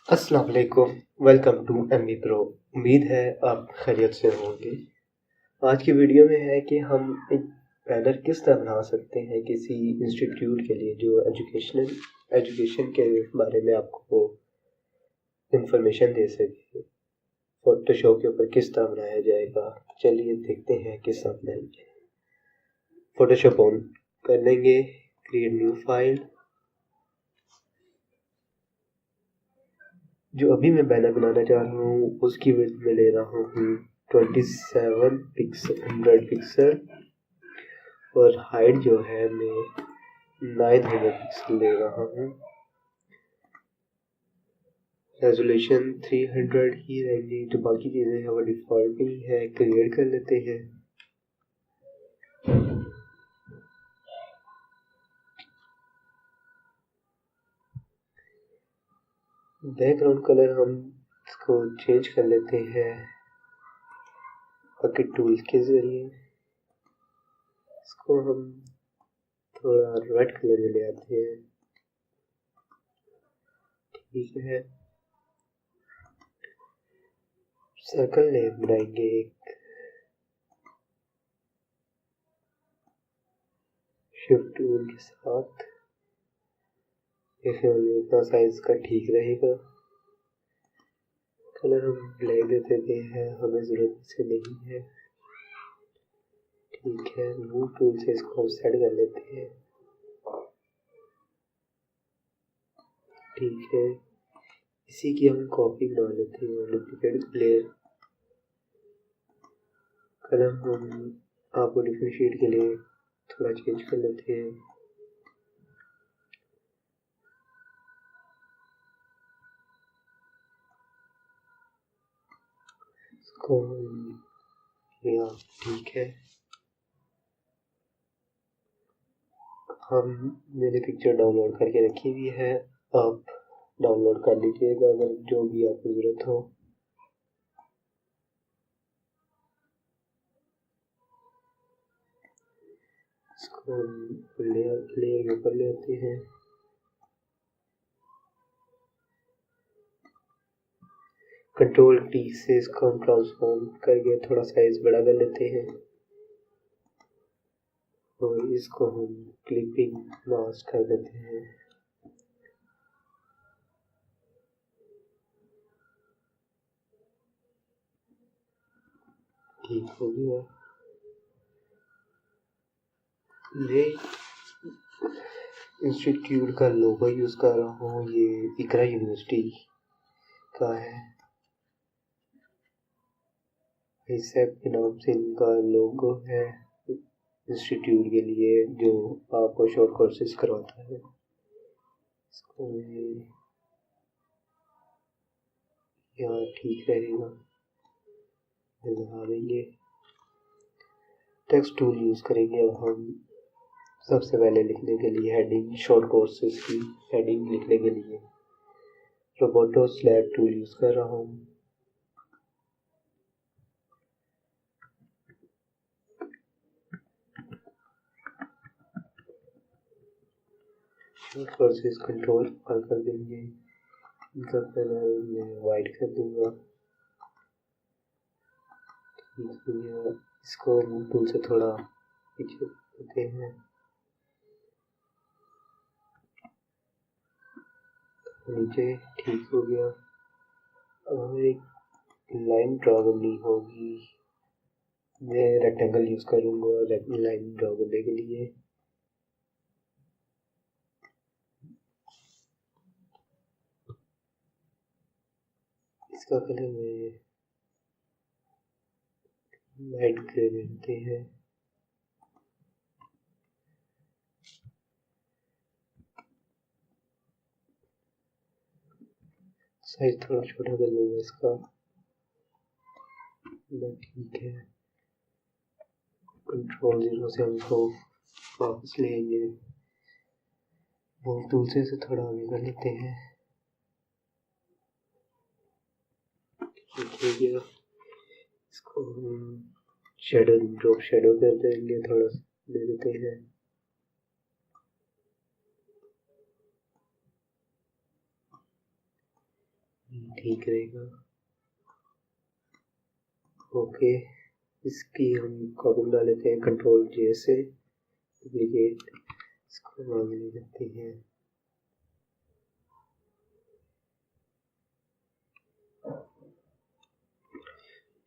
अस्सलाम वालेकुम। Welcome to MB Pro. उम्मीद है आप खैरियत से होंगे। आज की वीडियो में है कि हम एक बैनर किस तरह बना सकते हैं किसी इंस्टीट्यूट के लिए जो एजुकेशन के बारे में आपको इंफॉर्मेशन दे सके। फोटोशॉप के ऊपर किस तरह बनाया जाएगा, चलिए देखते हैं किस तरह बनाएंगे। फोटोशॉप ऑन कर लेंगे, क्रिएट न्यू फाइल। जो अभी मैं बैनर बनाना चाह रहा हूँ उसकी विड्थ में ले रहा हूँ 27 पिक्सल 100 पिक्सल और हाइट जो है मैं 900 पिक्सल ले रहा हूँ। रेजोल्यूशन 300 ही रहेंगी, जो बाकी चीज़ें हैं वो डिफ़ॉल्ट ही है। क्रिएट कर लेते हैं। बैकग्राउंड कलर हम इसको चेंज कर लेते हैं बकेट टूल के ज़रिए। इसको हम थोड़ा रेड कलर में ले आते हैं। ठीक है, सर्कल बनाएंगे एक। शिफ्ट टूल के साथ इतना साइज का ठीक रहेगा। कलर हम ब्लैक दे देते हैं, हमें ज़रूरत से नहीं है। ठीक है, मूव टूल से इसको हम सेट कर लेते हैं। ठीक है, इसी की हम कॉपी बना लेते हैं। डुप्लीकेट लेयर कलर हम आपको डिफरेंशिएट के लिए थोड़ा चेंज कर लेते हैं। इसको ठीक है, मैंने पिक्चर डाउनलोड करके रखी हुई है, आप डाउनलोड कर लीजिएगा अगर जो भी आपको ज़रूरत हो। इसको लेयर के ऊपर ले आते हैं। कंट्रोल टी से इसको हम ट्रांसफॉर्म करके थोड़ा साइज बड़ा कर लेते हैं और इसको हम क्लिपिंग मास्क कर देते हैं। ठीक हो गया। मैं इंस्टीट्यूट का लोगो यूज़ कर रहा हूँ, ये इकरा यूनिवर्सिटी का है। ISEP के नाम से इनका लोगो है इंस्टीट्यूट के लिए जो आपको शॉर्ट कोर्सेज करवाता है। इसको यहाँ ठीक रहेगा, लगा देंगे। टेक्स्ट टूल यूज़ करेंगे अब हम सबसे पहले लिखने के लिए हेडिंग, शॉर्ट कोर्सेज की हेडिंग लिखने के लिए रोबोटो स्लैब टूल यूज़ कर रहा हूँ। शॉर्ट कोर्सेज कंट्रोल पर कर देंगे। इनका कलर मैं वाइट कर दूंगा। इसको टूल से थोड़ा पीछे करते हैं। नीचे ठीक हो गया। अब एक लाइन ड्रॉ करनी होगी, मैं रेक्टेंगल यूज़ करूँगा लाइन ड्रॉ करने के लिए। इसका कलर में लाइट ग्रे देते हैं। साइज थोड़ा छोटा कर लूँगा इसका। ठीक है, कंट्रोल 0 से हम इसको वापस लेंगे। मूव टूल से थोड़ा आगे कर लेते हैं। ठीक है, इसको हम शेडो ड्रॉप शेडो कर देंगे, थोड़ा दे देते हैं। ठीक रहेगा। ओके, इसकी हम कॉपी बना लेते हैं कंट्रोल जे से, डुप्लीकेट, इसको आगे ले जाते हैं।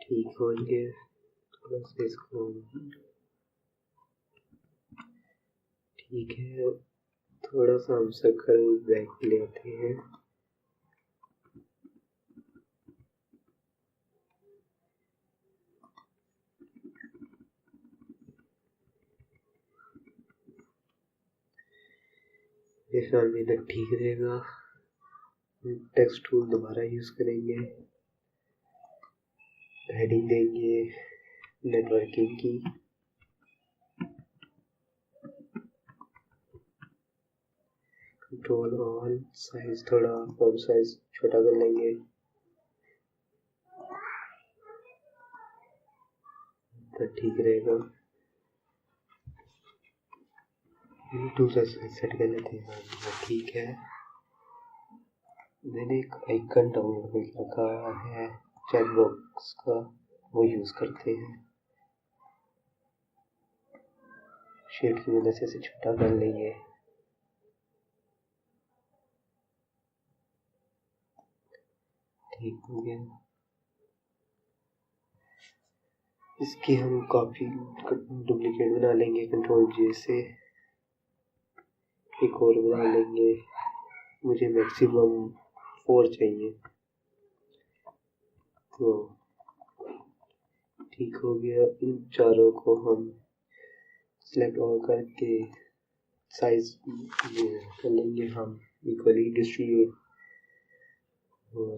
ठीक हो गया, थोड़ा सा इसको ठीक है, थोड़ा सा हम सर्कल बैक ले आते हैं। फिलहाल में तक ठीक रहेगा। टेक्स्ट टूल दोबारा यूज करेंगे, हेडिंग देंगे नेटवर्किंग की, कंट्रोल ऑल, साइज थोड़ा फॉन्ट साइज छोटा कर लेंगे, तो ठीक रहेगा। दूसरा सेट कर लेते हैं, ठीक है। मैंने एक आइकन डाउनलोड कर रखा है चैट बॉक्स का, वो यूज करते हैं। शेड की मदद से इसे छोटा कर लेंगे। ठीक हो गया। इसकी हम कॉपी डुप्लीकेट बना लेंगे कंट्रोल जे से, एक और बना लेंगे। मुझे मैक्सिमम 4 चाहिए, तो ठीक हो गया। इन चारों को हम सिलेक्ट ऑल करके साइज कर लेंगे हम इक्वली डिस्ट्रीब्यूट, और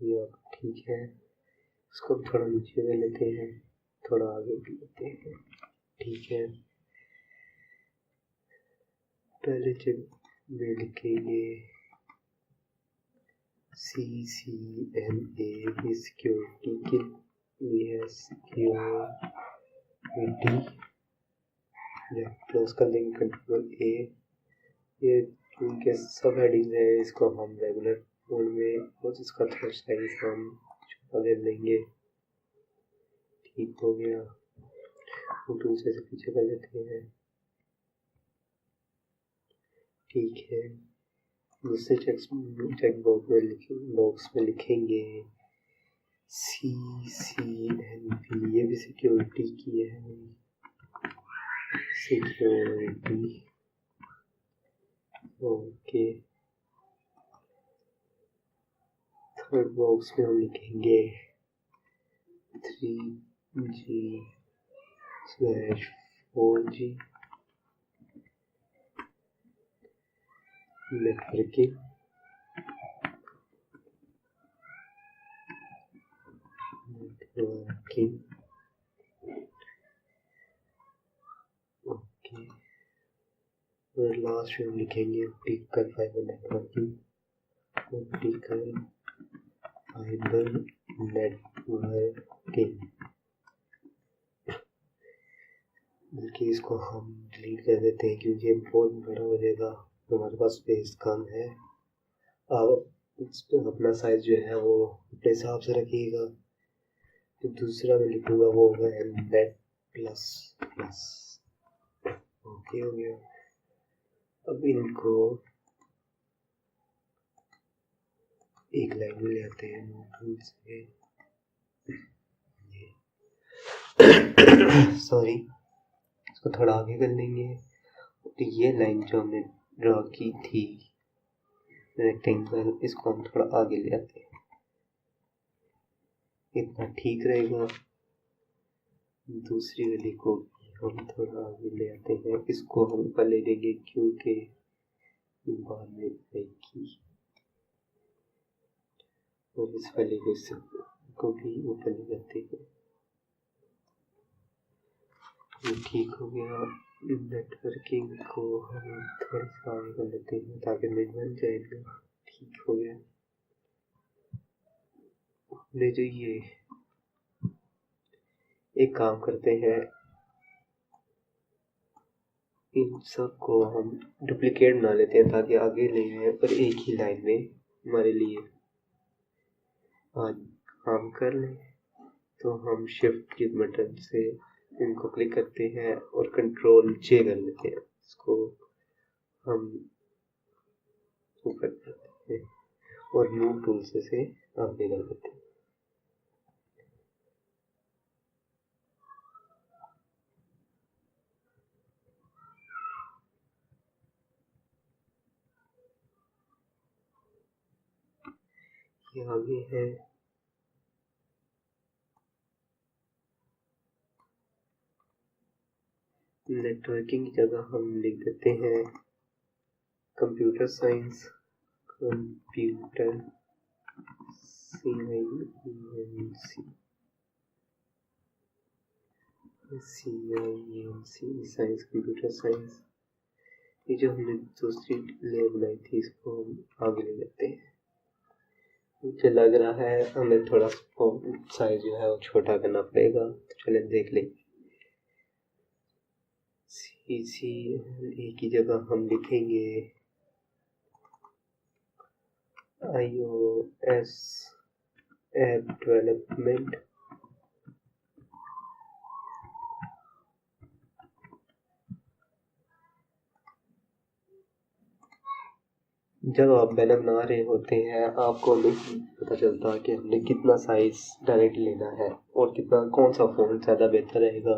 ये ठीक है। इसको थोड़ा नीचे ले लेते हैं, थोड़ा आगे भी लेते हैं, ठीक है। पहले जब में लिखेंगे CCNA सिक्योरिटी के लिए, सिक्योरिटी क्लोज कर देंगे कंट्रोल ए। ये इनके सब हेडिंग्स है, इसको हम रेगुलर मोड में, और इसका थोड़ा साइज हम छोटा कर लेंगे। ठीक हो गया। टूल से पीछे कर लेते हैं, ठीक है। दूसरे चेक बॉक्स में लिखेंगे CCNP, ये भी सिक्योरिटी की है, सिक्योरिटी, ओके। थर्ड बॉक्स में हम लिखेंगे 3G/4G नेटवर्किंग, ओके। और लास्ट में हम लिखेंगे optical fibre networking, optical fibre networking. बल्कि इसको हम डिलीट कर देते हैं, क्योंकि ये बहुत बड़ा हो जाएगा, हमारे पास स्पेस कम है। अब अपना साइज जो है वो अपने हिसाब से रखिएगा। तो दूसरा मैं लिखूंगा वो होगा नेट प्लस प्लस, ओके हो गया। अब इनको एक लाइन में ले आते हैं टूल से, सॉरी, इसको थोड़ा आगे कर लेंगे। तो ये लाइन जो हमने ड्रॉ की थी रेक्टेंगल, इसको हम थोड़ा आगे ले आते हैं, इतना ठीक रहेगा। दूसरी वाली को हम थोड़ा आगे ले आते हैं, इसको हम ऊपर ले लेंगे क्योंकि बाद में आएगी, और इस वाले को भी ऊपर ले जाते हैं। ठीक हो गया। नेटवर्किंग को हम थोड़ा सा आगे कर लेते हैं ताकि नेट बन जाएगा। ठीक हो गया। हमने जो ये एक काम करते हैं, इन सब को हम डुप्लीकेट बना लेते हैं ताकि आगे नहीं है, पर एक ही लाइन में हमारे लिए आज काम कर लें तो हम शिफ्ट के बटन से इनको क्लिक करते हैं और कंट्रोल जे कर लेते हैं। इसको हम ऊपर करते हैं और मूव टूल से आगे कर देते हैं। ये आगे है। नेटवर्किंग की जगह हम लिख देते हैं computer science. Computer science, computer science. ये जो हमने दूसरी लेयर बनाई थी इसको हम आगे ले लेते हैं। मुझे लग रहा है हमें थोड़ा साइज जो है वो छोटा करना पड़ेगा, तो चले देख लें। सी ए की जगह हम लिखेंगे iOS ऐप डेवलपमेंट। जब आप बैनर बना रहे होते हैं आपको नहीं पता चलता कि हमने कितना साइज डायरेक्ट लेना है और कितना कौन सा फ़ॉन्ट ज़्यादा बेहतर रहेगा।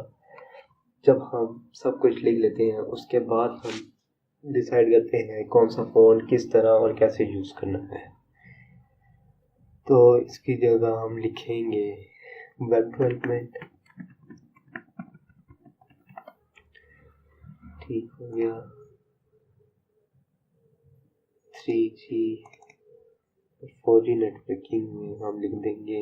जब हम सब कुछ लिख लेते हैं उसके बाद हम डिसाइड करते हैं कौन सा फ़ॉन्ट किस तरह और कैसे यूज़ करना है। तो इसकी जगह हम लिखेंगे वेब डेवलपमेंट। ठीक हो गया। 3G 4G नेटवर्किंग में हम लिख देंगे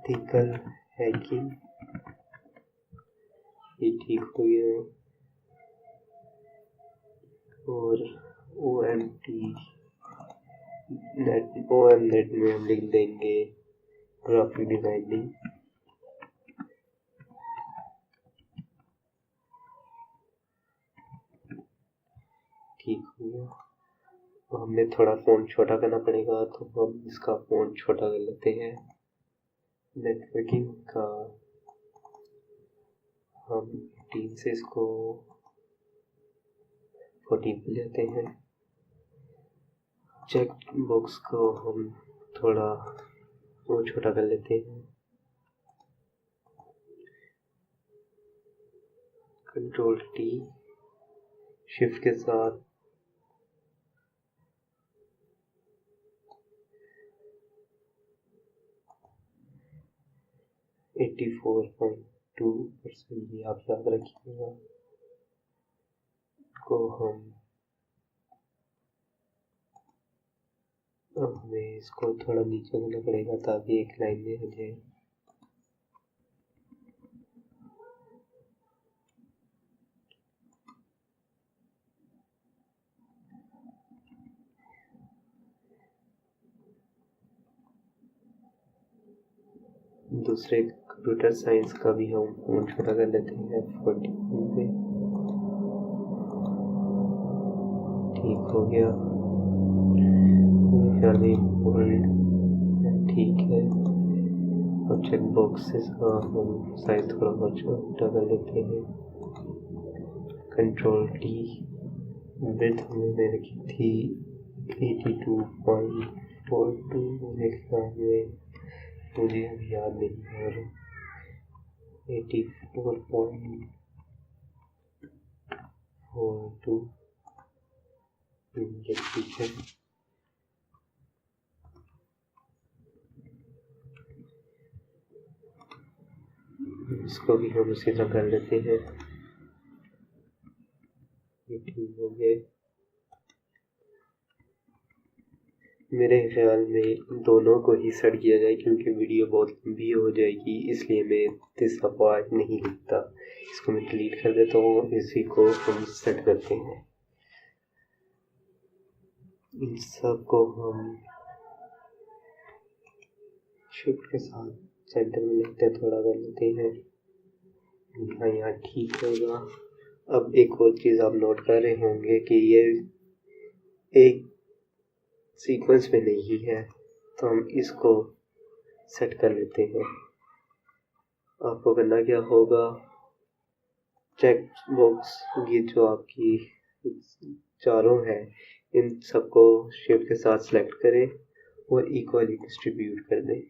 एथिकल हैकिंग। ये ठीक हो गया। और OM नेट में हम लिख देंगे ग्राफिक डिजाइनिंग। ठीक हो गया। तो हमें थोड़ा फ़ॉन्ट छोटा करना पड़ेगा तो हम इसका फ़ॉन्ट छोटा कर लेते हैं। नेटवर्किंग का हम 18 से इसको 14 पे लेते हैं। चेक बॉक्स को हम थोड़ा वो छोटा कर लेते हैं। कंट्रोल टी शिफ्ट के साथ 84.2% ये आप याद रखिएगा। को हमें इसको थोड़ा नीचे करना पड़ेगा ताकि एक लाइन में हो जाए। दूसरे कंप्यूटर साइंस का भी हम फ़ॉन्ट छोटा कर लेते हैं 14 पे। ठीक हो गया। ठीक है। अब चेक बॉक्सेस का हम साइज थोड़ा बहुत छोटा कर लेते हैं। कंट्रोल टी विड्थ हमने रखी थी 82.42। मेरे ख्याल में मुझे अभी याद नहीं है। 84.42 ठीक है। इसको भी हम उसी तरह कर लेते हैं। ये ठीक हो गए। मेरे ख्याल में दोनों को ही सेट किया जाए क्योंकि वीडियो बहुत लंबी हो जाएगी, इसलिए मैं तीसरा पार्ट नहीं लिखता। इसको मैं डिलीट कर देता हूँ। इसी को हम सेट करते हैं। इन सब को हम शिफ्ट के साथ सेंटर में लेते हैं, थोड़ा कर लेते हैं। यहाँ ठीक होगा। अब एक और चीज़ आप नोट कर रहे होंगे कि ये एक सीक्वेंस में नहीं है, तो हम इसको सेट कर लेते हैं। आपको करना क्या होगा, चेक बॉक्स ये जो आपकी चारों हैं इन सबको शिफ्ट के साथ सेलेक्ट करें और इक्वली डिस्ट्रीब्यूट कर दें।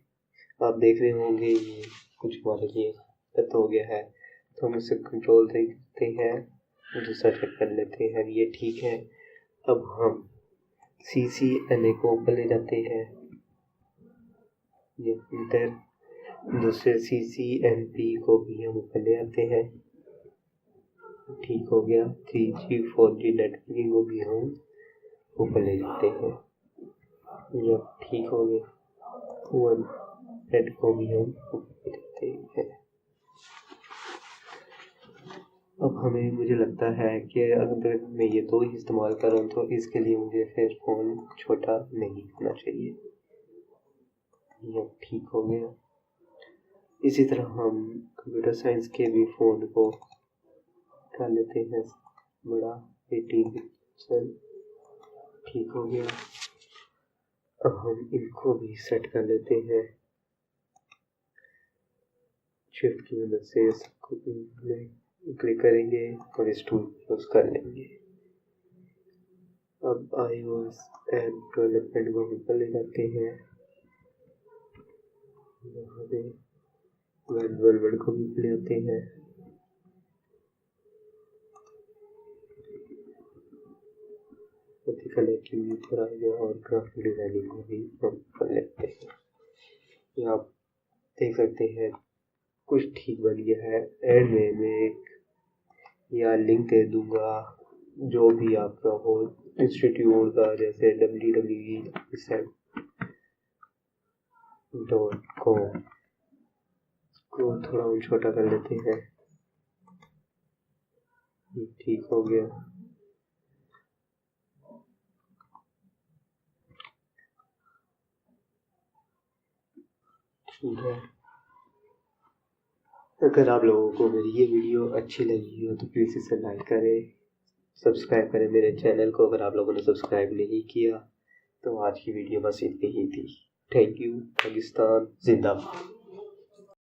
आप देख रहे होंगे ये कुछ हमारे लिए गलत हो गया है, तो हम इसे कंट्रोल देखते हैं और दूसरा चेक कर लेते हैं, ये ठीक है। अब हम CCNA को ऊपर ले जाते हैं, ये इधर दूसरे CCNP को भी हम ऊपर ले आते हैं, ठीक हो गया। 3G 4G नेटवर्किंग को भी हम ऊपर ले जाते हैं, ये ठीक हो गया। 1 को भी हम ऊपर लेते हैं। अब मुझे लगता है कि अगर मैं ये दो ही इस्तेमाल कर रहा हूँ तो इसके लिए मुझे फिर फ़ोन छोटा नहीं होना चाहिए, ये ठीक हो गया। इसी तरह हम कंप्यूटर साइंस के भी फ़ोन को कर लेते हैं बड़ा, 18 पिक्सल, ठीक हो गया। अब हम इनको भी सेट कर लेते हैं, शिफ्ट की मदद से सबको क्लिक करेंगे और इस टूल यूज़ कर लेंगे। अब iOS ऐप डेवलपमेंट को ऊपर ले जाते हैं, यहाँ पे वेब को भी ले आते हैं, कनेक्टिविटी पर आ गया और ग्राफिक डिजाइनिंग को भी हम कर लेते हैं। ये आप देख सकते हैं कुछ ठीक बन गया है। एंड में मैं एक या लिंक दे दूंगा जो भी आपका हो इंस्टीट्यूट का, जैसे www.com को थोड़ा हम छोटा कर लेते हैं, ठीक हो गया। ठीक है, अगर आप लोगों को मेरी ये वीडियो अच्छी लगी हो तो प्लीज़ इसे लाइक करें, सब्सक्राइब करें मेरे चैनल को अगर आप लोगों ने सब्सक्राइब नहीं किया। तो आज की वीडियो बस इतनी ही थी। Thank you. पाकिस्तान जिंदाबाद।